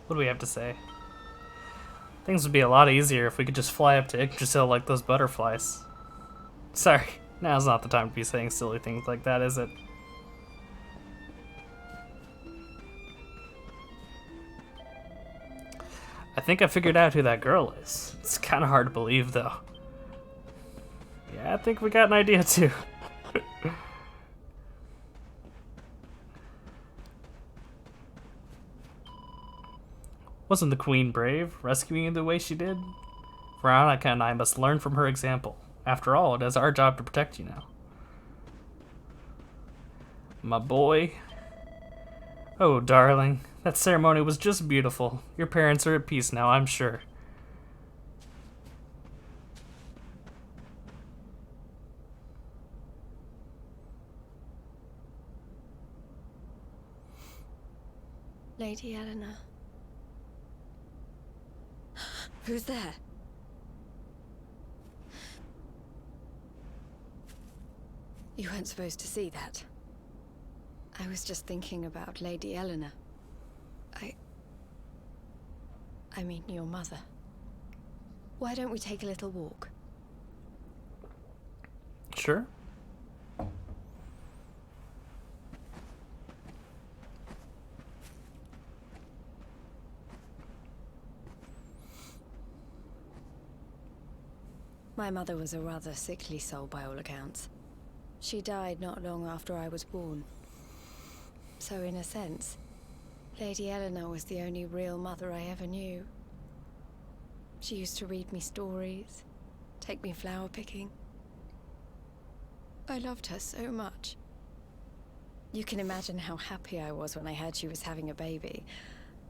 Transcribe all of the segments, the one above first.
What do we have to say? Things would be a lot easier if we could just fly up to Yggdrasil like those butterflies. Sorry, now's not the time to be saying silly things like that, is it? I think I figured out who that girl is. It's kind of hard to believe, though. Yeah, I think we got an idea, too. Wasn't the queen brave, rescuing you the way she did? Veronica and I must learn from her example. After all, it is our job to protect you now. My boy. Oh, darling. That ceremony was just beautiful. Your parents are at peace now, I'm sure. Lady Eleanor. Who's there? You weren't supposed to see that. I was just thinking about Lady Eleanor. I mean, your mother. Why don't we take a little walk? Sure. My mother was a rather sickly soul by all accounts. She died not long after I was born. So in a sense, Lady Eleanor was the only real mother I ever knew. She used to read me stories, take me flower picking. I loved her so much. You can imagine how happy I was when I heard she was having a baby.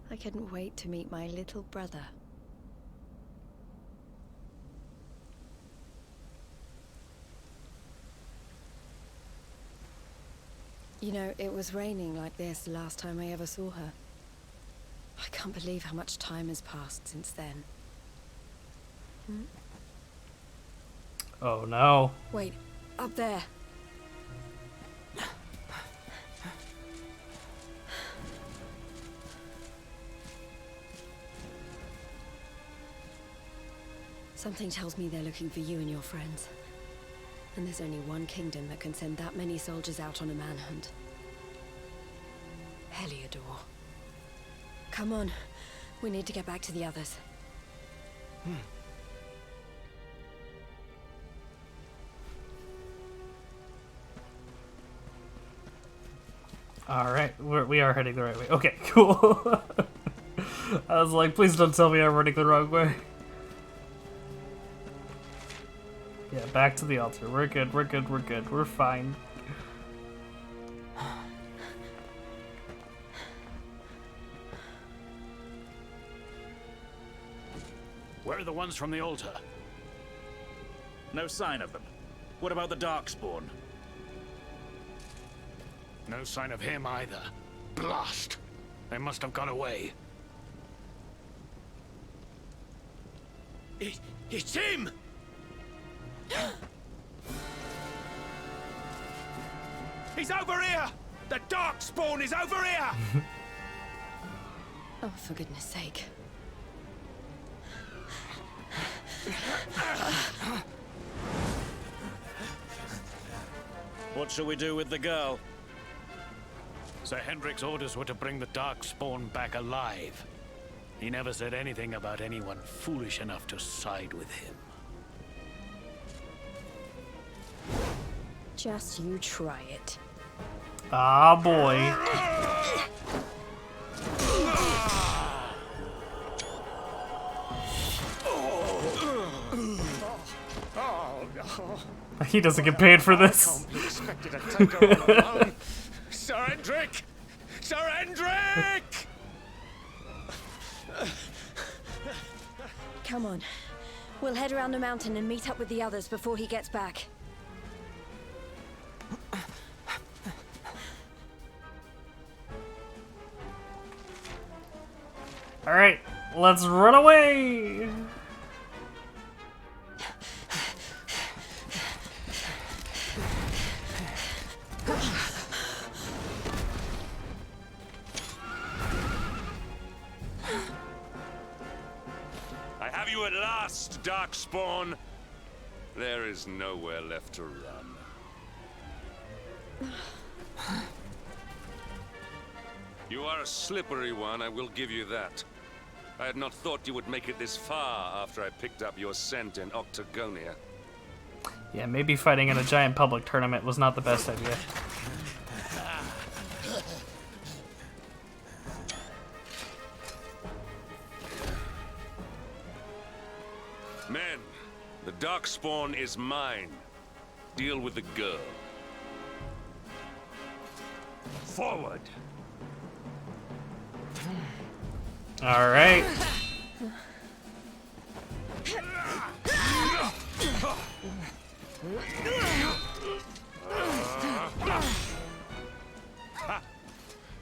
I couldn't wait to meet my little brother. You know, it was raining like this the last time I ever saw her. I can't believe how much time has passed since then. Oh no. Wait, up there. Something tells me they're looking for you and your friends. And there's only one kingdom that can send that many soldiers out on a manhunt. Heliodor. Come on. We need to get back to the others. Alright, we are heading the right way. Okay, cool. I was like, please don't tell me I'm running the wrong way. Yeah, back to the altar. We're good, we're good, we're good. We're fine. Where are the ones from the altar? No sign of them. What about the Darkspawn? No sign of him either. Blast! They must have got away. It's him! He's over here! The Darkspawn is over here! Oh, for goodness sake. What shall we do with the girl? Sir Hendrik's orders were to bring the Darkspawn back alive. He never said anything about anyone foolish enough to side with him. Just you try it. Ah, boy. He doesn't get paid for this. Sir Hendrik! Sir Hendrik! Come on. We'll head around the mountain and meet up with the others before he gets back. Alright, let's run away! at last, Darkspawn. There is nowhere left to run. You are a slippery one, I will give you that. I had not thought you would make it this far after I picked up your scent in Octagonia. Yeah, maybe fighting in a giant public tournament was not the best idea. Men, the Darkspawn is mine. Deal with the girl. Forward! All right.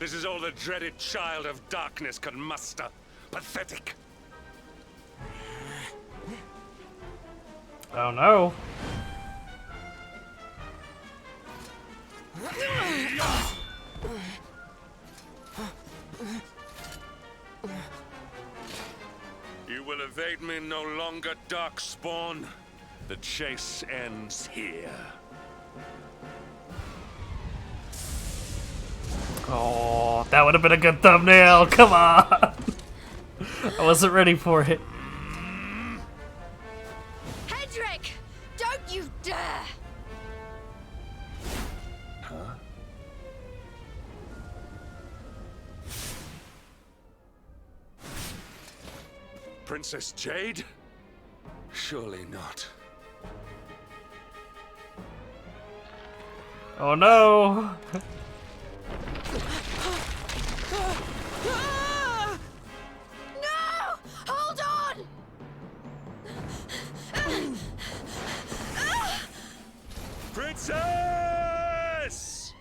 This is all the dreaded child of darkness can muster. Pathetic. Oh no. You will evade me no longer, Darkspawn. The chase ends here. Oh, that would have been a good thumbnail. Come on. I wasn't ready for it. Hendrik! Don't you dare! Huh? Princess Jade? Surely not. Oh no. No! Hold on! Princess!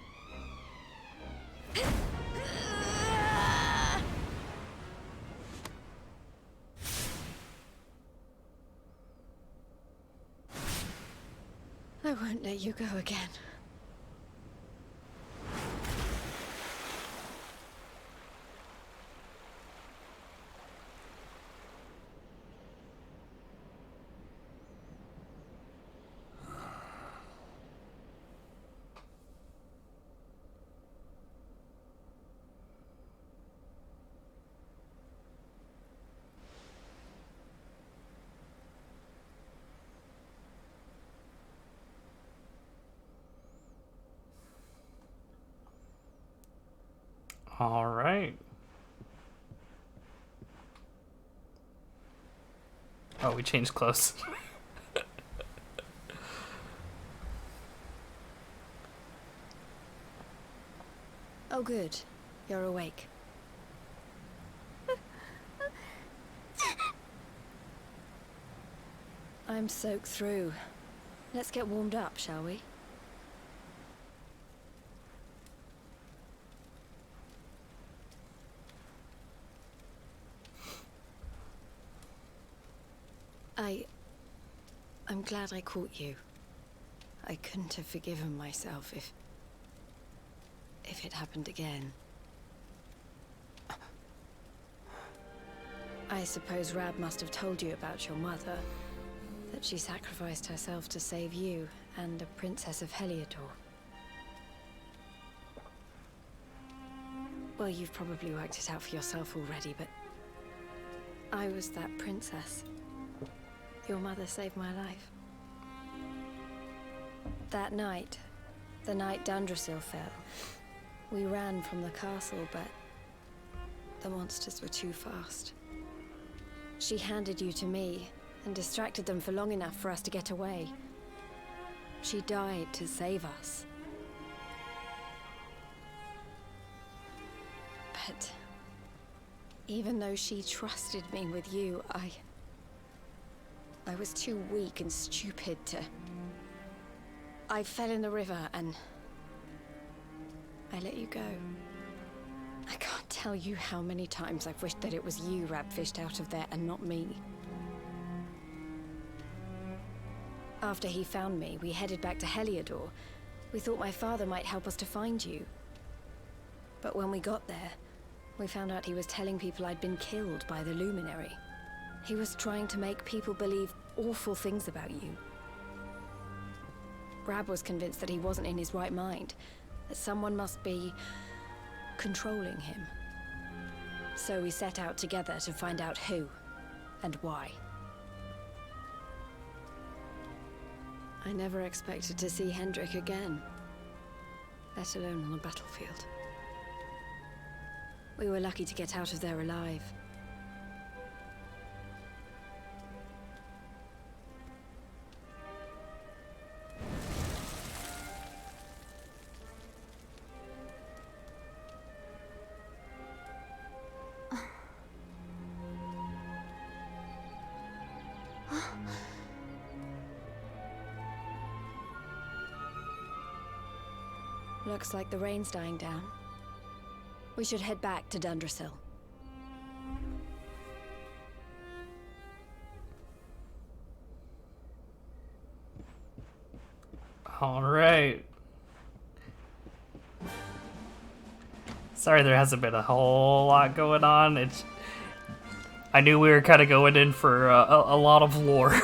I won't let you go again. All right. Oh, we changed clothes. Oh, good. You're awake. I'm soaked through. Let's get warmed up, shall we? I'm glad I caught you. I couldn't have forgiven myself if it happened again. I suppose Rab must have told you about your mother, that she sacrificed herself to save you and the Princess of Heliodor. Well, you've probably worked it out for yourself already, but I was that princess. Your mother saved my life. That night, the night Dundrasil fell, we ran from the castle, but the monsters were too fast. She handed you to me and distracted them for long enough for us to get away. She died to save us. But even though she trusted me with you, I was too weak and stupid to... I fell in the river and I let you go. I can't tell you how many times I've wished that it was you Rab fished out of there and not me. After he found me, we headed back to Heliodor. We thought my father might help us to find you. But when we got there, we found out he was telling people I'd been killed by the Luminary. He was trying to make people believe awful things about you. Brad was convinced that he wasn't in his right mind, that someone must be controlling him. So we set out together to find out who and why. I never expected to see Hendrik again, let alone on a battlefield. We were lucky to get out of there alive. Looks like the rain's dying down. We should head back to Dundrasil. All right. Sorry, there hasn't been a whole lot going on. I knew we were kind of going in for a lot of lore.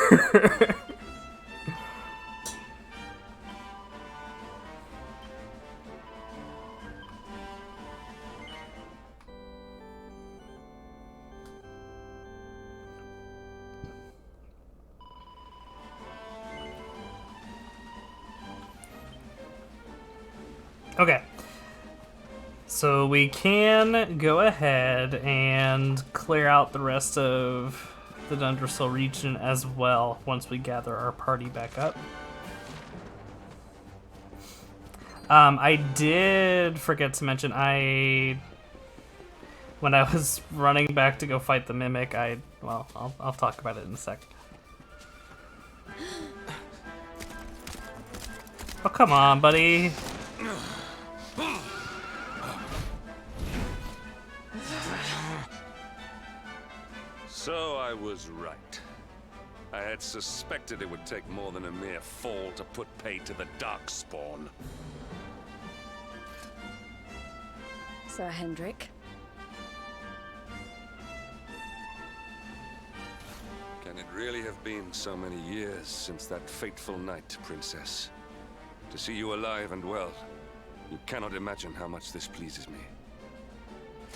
Okay, so we can go ahead and clear out the rest of the Dundrasil region as well once we gather our party back up. I did forget to mention, when I was running back to go fight the Mimic, I'll talk about it in a sec. Oh, come on, buddy. So I was right. I had suspected it would take more than a mere fall to put pay to the Darkspawn. Sir Hendrik. Can it really have been so many years since that fateful night, Princess? To see you alive and well, you cannot imagine how much this pleases me.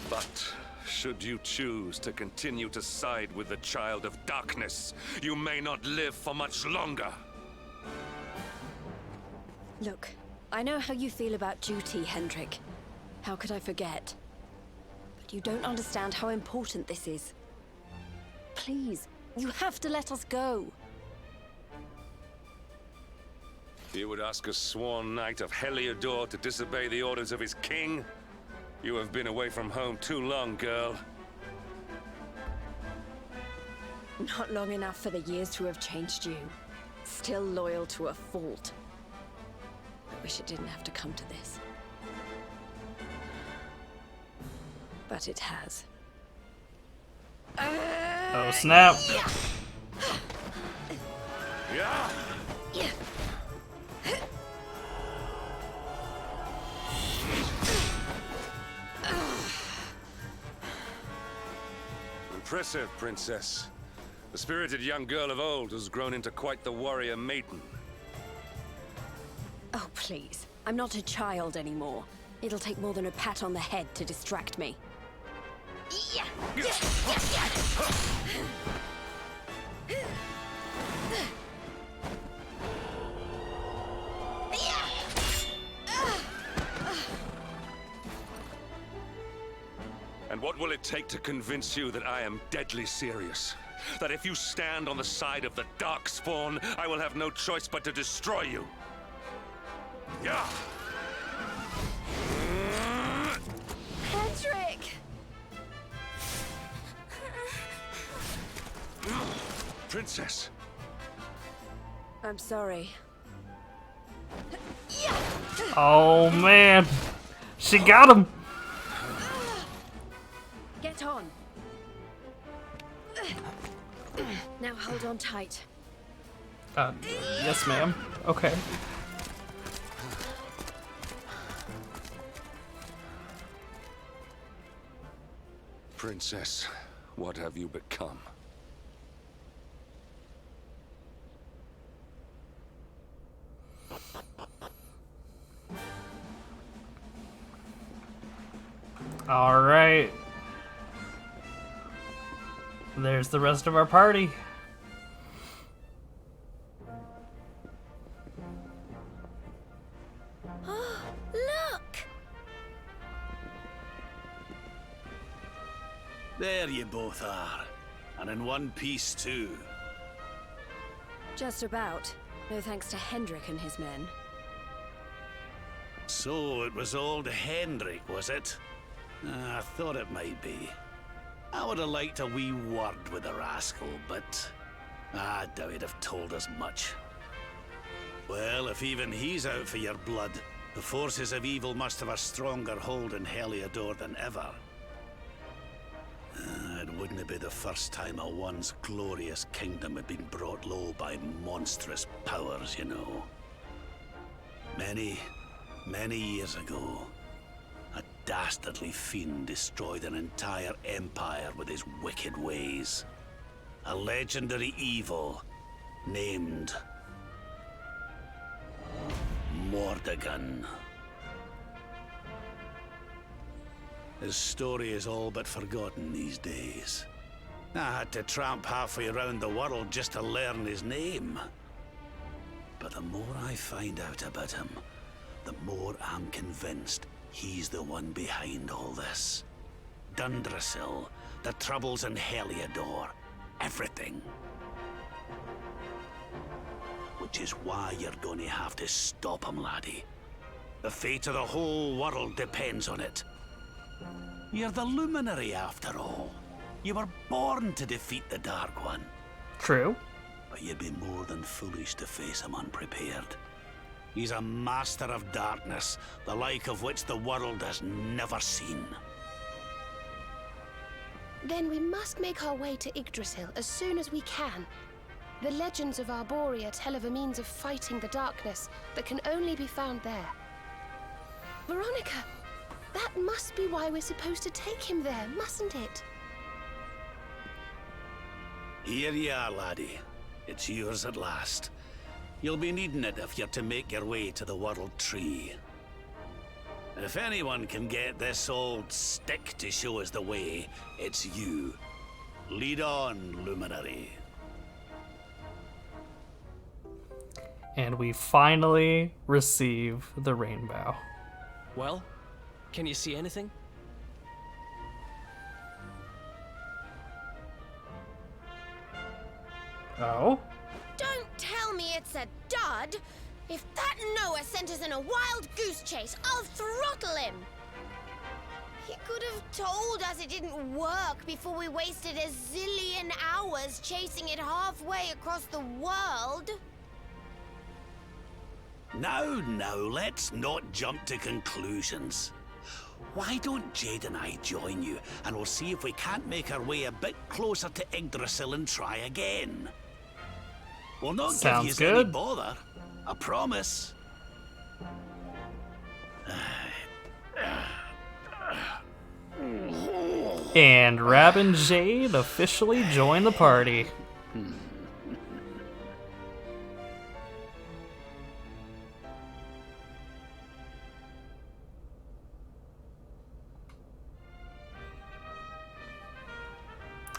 But should you choose to continue to side with the Child of Darkness, you may not live for much longer. Look, I know how you feel about duty, Hendrik. How could I forget? But you don't understand how important this is. Please, you have to let us go. You would ask a sworn knight of Heliodor to disobey the orders of his king? You have been away from home too long, girl. Not long enough for the years to have changed you. Still loyal to a fault. I wish it didn't have to come to this. But it has. Oh, snap. Yeah. Impressive, Princess. The spirited young girl of old has grown into quite the warrior maiden. Oh, please. I'm not a child anymore. It'll take more than a pat on the head to distract me. And what will it take to convince you that I am deadly serious? That if you stand on the side of the Darkspawn, I will have no choice but to destroy you? Yeah! Hendrik! Princess! I'm sorry. Oh, man. She got him. Get on. Now hold on tight. Yes, ma'am. Okay. Princess, what have you become? All right. There's the rest of our party. Look! There you both are. And in one piece, too. Just about. No thanks to Hendrik and his men. So it was old Hendrik, was it? I thought it might be. I would have liked a wee word with the rascal, but I doubt he'd have told us much. Well, if even he's out for your blood, the forces of evil must have a stronger hold in Heliodor than ever. It wouldn't be the first time a once glorious kingdom had been brought low by monstrous powers, you know. Many years ago, a dastardly fiend destroyed an entire empire with his wicked ways. A legendary evil named Mordegon. His story is all but forgotten these days. I had to tramp halfway around the world just to learn his name. But the more I find out about him, the more I'm convinced he's the one behind all this. Dundrasil, the troubles in Heliodor, everything. Which is why you're going to have to stop him, laddie. The fate of the whole world depends on it. You're the luminary, after all. You were born to defeat the Dark One. True. But you'd be more than foolish to face him unprepared. He's a master of darkness, the like of which the world has never seen. Then we must make our way to Yggdrasil as soon as we can. The legends of Arborea tell of a means of fighting the darkness that can only be found there. Veronica, that must be why we're supposed to take him there, mustn't it? Here you are, laddie. It's yours at last. You'll be needing it if you're to make your way to the World Tree. If anyone can get this old stick to show us the way, it's you. Lead on, Luminary. And we finally receive the rainbow. Well, can you see anything? Oh? Don't tell me it's a dud! If that Noah sent us in a wild goose chase, I'll throttle him! He could have told us it didn't work before we wasted a zillion hours chasing it halfway across the world. Now, let's not jump to conclusions. Why don't Jade and I join you, and we'll see if we can't make our way a bit closer to Yggdrasil and try again. We'll not Sounds give you any good. bother. I promise. And Rab and Jade officially join the party.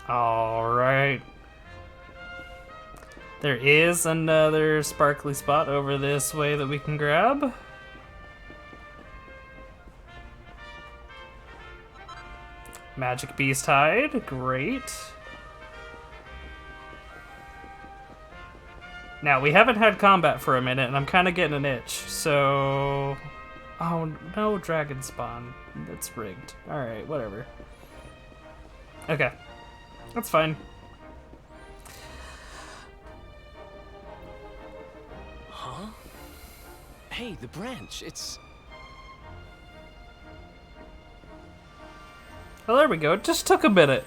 All right. There is another sparkly spot over this way that we can grab. Magic Beast Hide, great. Now, we haven't had combat for a minute, and I'm kind of getting an itch, so... Oh, no dragon spawn. That's rigged. Alright, whatever. Okay. That's fine. Huh? Hey, the branch, it's... Oh, there we go. It just took a minute.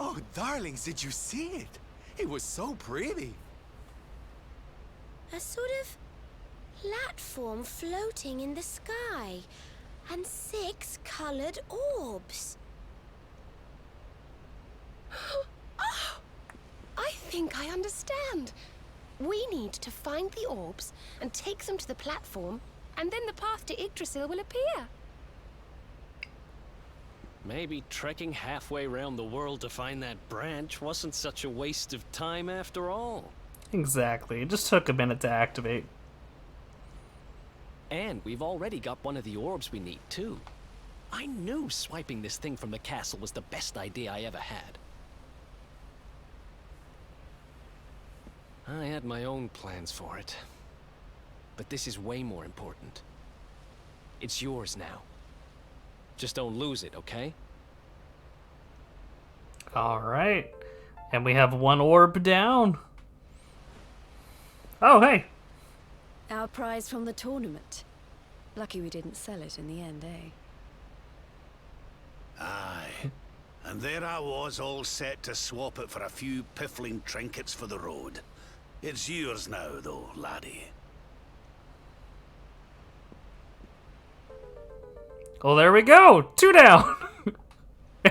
Oh, darlings, did you see it? It was so pretty. A sort of platform floating in the sky, and 6 colored orbs. Oh, I think I understand. We need to find the orbs and take them to the platform, and then the path to Yggdrasil will appear. Maybe trekking halfway around the world to find that branch wasn't such a waste of time after all. Exactly. It just took a minute to activate. And we've already got one of the orbs we need, too. I knew swiping this thing from the castle was the best idea I ever had. I had my own plans for it. But this is way more important. It's yours now. Just don't lose it, okay? Alright. And we have 1 orb down. Oh, hey. Our prize from the tournament. Lucky we didn't sell it in the end, eh? Aye. And there I was, all set to swap it for a few piffling trinkets for the road. It's yours now, though, laddie. Well, there we go. 2 down.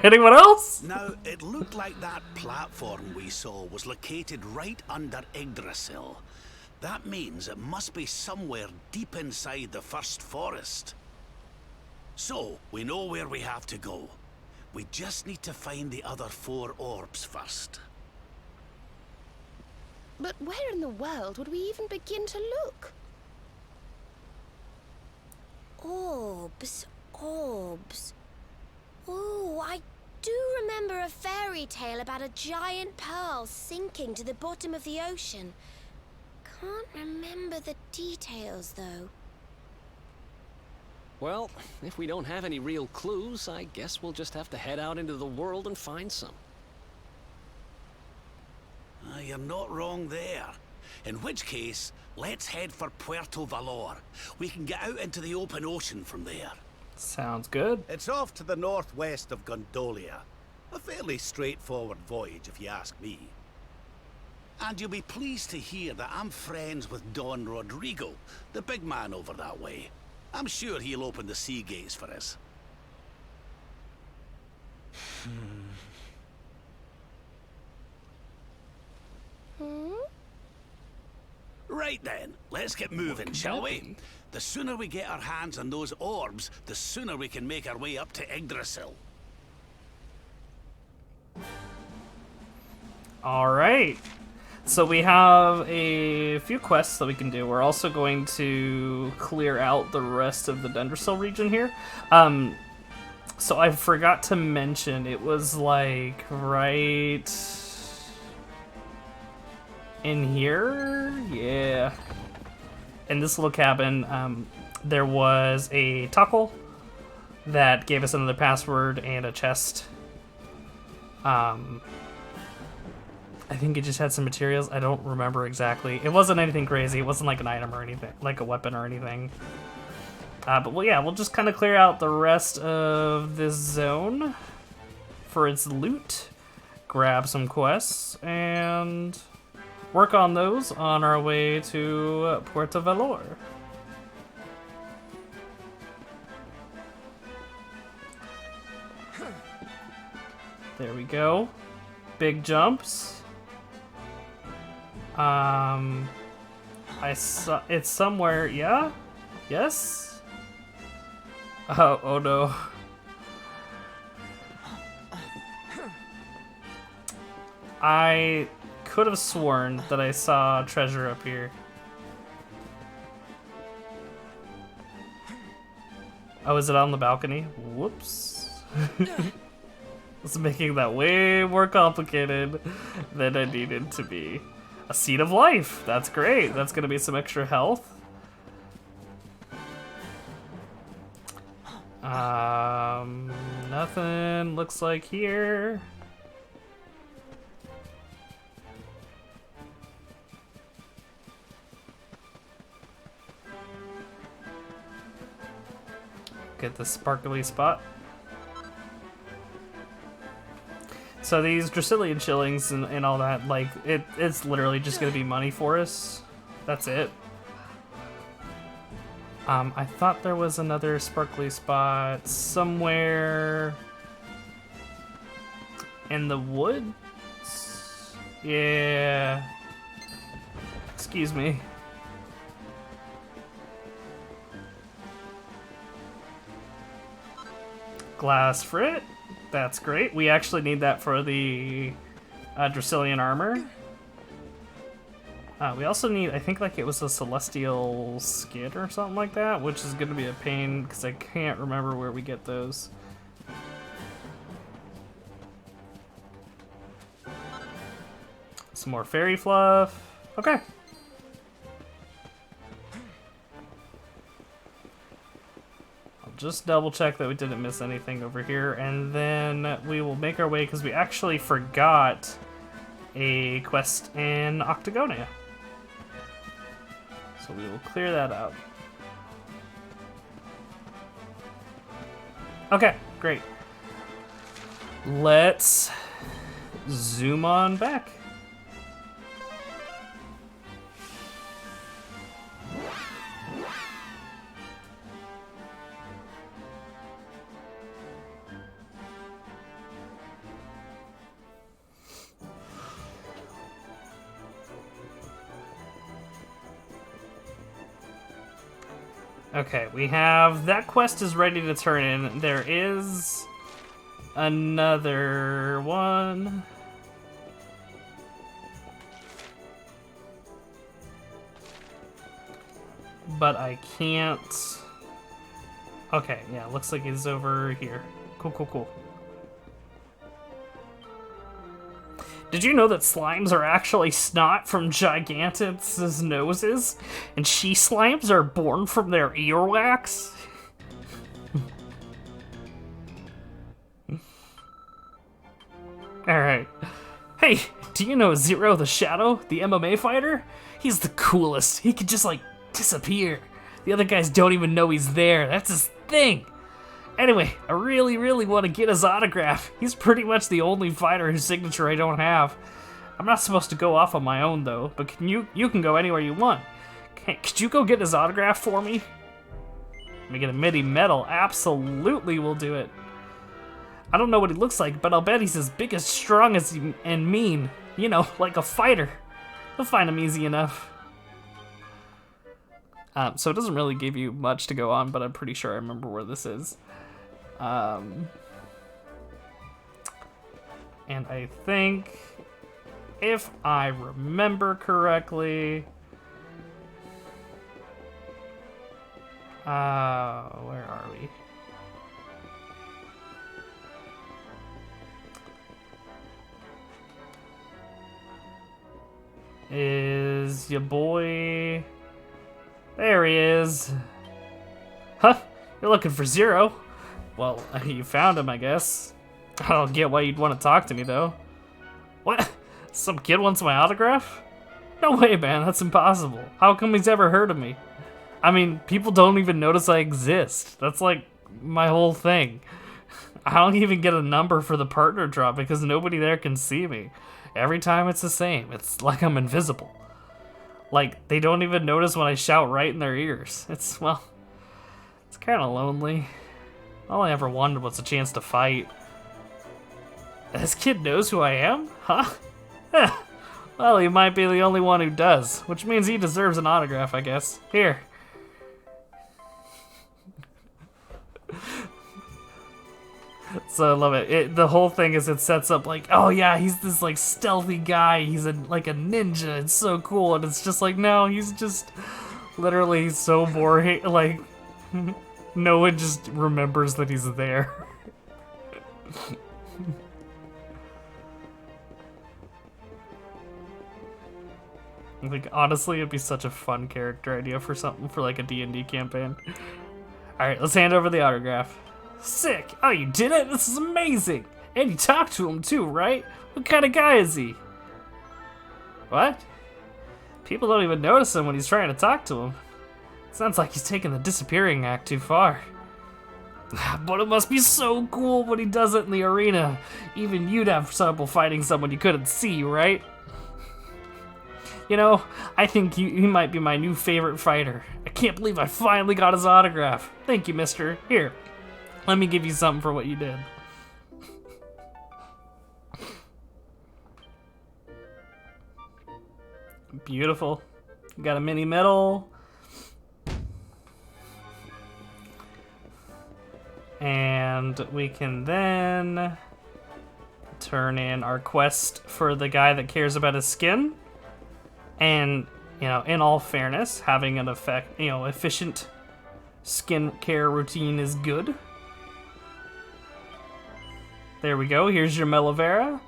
Anyone else? Now, it looked like that platform we saw was located right under Yggdrasil. That means it must be somewhere deep inside the first forest. So, we know where we have to go. We just need to find the other 4 orbs first. But where in the world would we even begin to look? Orbs. Oh, I do remember a fairy tale about a giant pearl sinking to the bottom of the ocean. Can't remember the details, though. Well, if we don't have any real clues, I guess we'll just have to head out into the world and find some. You're not wrong there. In which case, let's head for Puerto Valor. We can get out into the open ocean from there. Sounds good. It's off to the northwest of Gondolia. A fairly straightforward voyage, if you ask me. And you'll be pleased to hear that I'm friends with Don Rodrigo, the big man over that way. I'm sure he'll open the sea gates for us. Right then, let's get moving, shall we? The sooner we get our hands on those orbs, the sooner we can make our way up to Yggdrasil. Alright. So we have a few quests that we can do. We're also going to clear out the rest of the Dundrasil region here. So I forgot to mention, it was like right in here? Yeah. In this little cabin, there was a tackle that gave us another password and a chest. I think it just had some materials. I don't remember exactly. It wasn't anything crazy. It wasn't like an item or anything, like a weapon or anything. But well, yeah, we'll just kind of clear out the rest of this zone for its loot, grab some quests, and work on those on our way to Puerto Valor. There we go. Big jumps. I saw it's somewhere. Yeah? Yes? Oh no. I could have sworn that I saw treasure up here. Oh, is it on the balcony? Whoops. It's making that way more complicated than it needed to be. A seed of life. That's great. That's gonna be some extra health. Nothing looks like here. Get the sparkly spot. So these Draconian shillings and all that, like, it's literally just gonna be money for us. That's it. I thought there was another sparkly spot somewhere in the woods. Yeah. Excuse me. Glass frit. That's great. We actually need that for the Draconian armor. We also need, I think, like it was a celestial skin or something like that, which is going to be a pain because I can't remember where we get those. Some more fairy fluff. Okay. I'll just double check that we didn't miss anything over here, and then we will make our way because we actually forgot a quest in Octagonia. So we will clear that out. Okay, great. Let's zoom on back. Okay, we have that quest is ready to turn in. There is another one. But I can't. Okay, yeah, looks like he's over here. Cool, cool, cool. Did you know that slimes are actually snot from Gigantus' noses? And she slimes are born from their earwax? Alright. Hey, do you know Zero the Shadow, the MMA fighter? He's the coolest. He could just, like, disappear. The other guys don't even know he's there. That's his thing. Anyway, I really, really want to get his autograph. He's pretty much the only fighter whose signature I don't have. I'm not supposed to go off on my own, though, but you can go anywhere you want. Could you go get his autograph for me? Let me get a MIDI medal. Absolutely will do it. I don't know what he looks like, but I'll bet he's as big, as strong, and mean. You know, like a fighter. We'll find him easy enough. So it doesn't really give you much to go on, but I'm pretty sure I remember where this is. And I think, if I remember correctly, where are we? Is your boy... There he is. Huh? You're looking for Zero? Well, you found him, I guess. I don't get why you'd want to talk to me, though. What? Some kid wants my autograph? No way, man. That's impossible. How come he's ever heard of me? I mean, people don't even notice I exist. That's like my whole thing. I don't even get a number for the partner drop because nobody there can see me. Every time it's the same. It's like I'm invisible. Like, they don't even notice when I shout right in their ears. It's, well, it's kind of lonely. All I ever wanted was a chance to fight. This kid knows who I am? Huh? Well, he might be the only one who does, which means he deserves an autograph, I guess. Here. So I love it. The whole thing is it sets up like, oh yeah, he's this like stealthy guy. He's like a ninja. It's so cool. And it's just like, no, he's just literally so boring. Like, no one just remembers that he's there. Like, honestly, it'd be such a fun character idea for something for like a D&D campaign. All right, let's hand over the autograph. Sick! Oh, you did it? This is amazing! And you talked to him too, right? What kind of guy is he? What? People don't even notice him when he's trying to talk to him. Sounds like he's taking the disappearing act too far. But it must be so cool when he does it in the arena. Even you'd have trouble fighting someone you couldn't see, right? You know, I think he might be my new favorite fighter. I can't believe I finally got his autograph. Thank you, mister. Here, let me give you something for what you did. Beautiful. Got a mini medal. And we can then turn in our quest for the guy that cares about his skin. And, you know, in all fairness, having an efficient skin care routine is good. There we go. Here's your Melavera.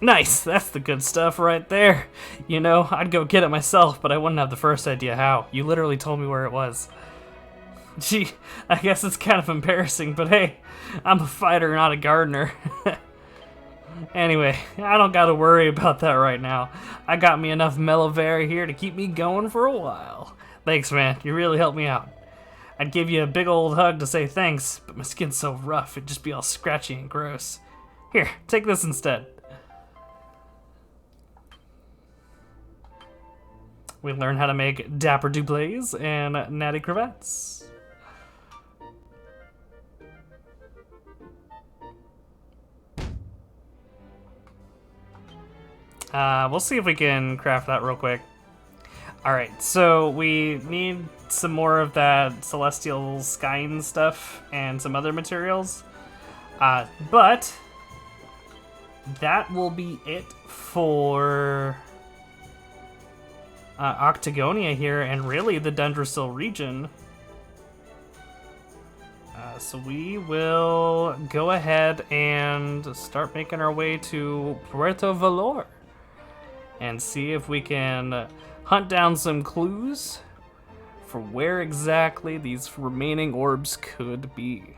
Nice, that's the good stuff right there. You know, I'd go get it myself, but I wouldn't have the first idea how. You literally told me where it was. Gee, I guess it's kind of embarrassing, but hey, I'm a fighter, not a gardener. Anyway, I don't gotta worry about that right now. I got me enough Melavera here to keep me going for a while. Thanks, man, you really helped me out. I'd give you a big old hug to say thanks, but my skin's so rough, it'd just be all scratchy and gross. Here, take this instead. We learn how to make dapper doublés and natty cravats. We'll see if we can craft that real quick. Alright, so we need some more of that celestial skyne stuff and some other materials. But that will be it for Octagonia here, and really the Dundrasil region. So we will go ahead and start making our way to Puerto Valor and see if we can hunt down some clues for where exactly these remaining orbs could be.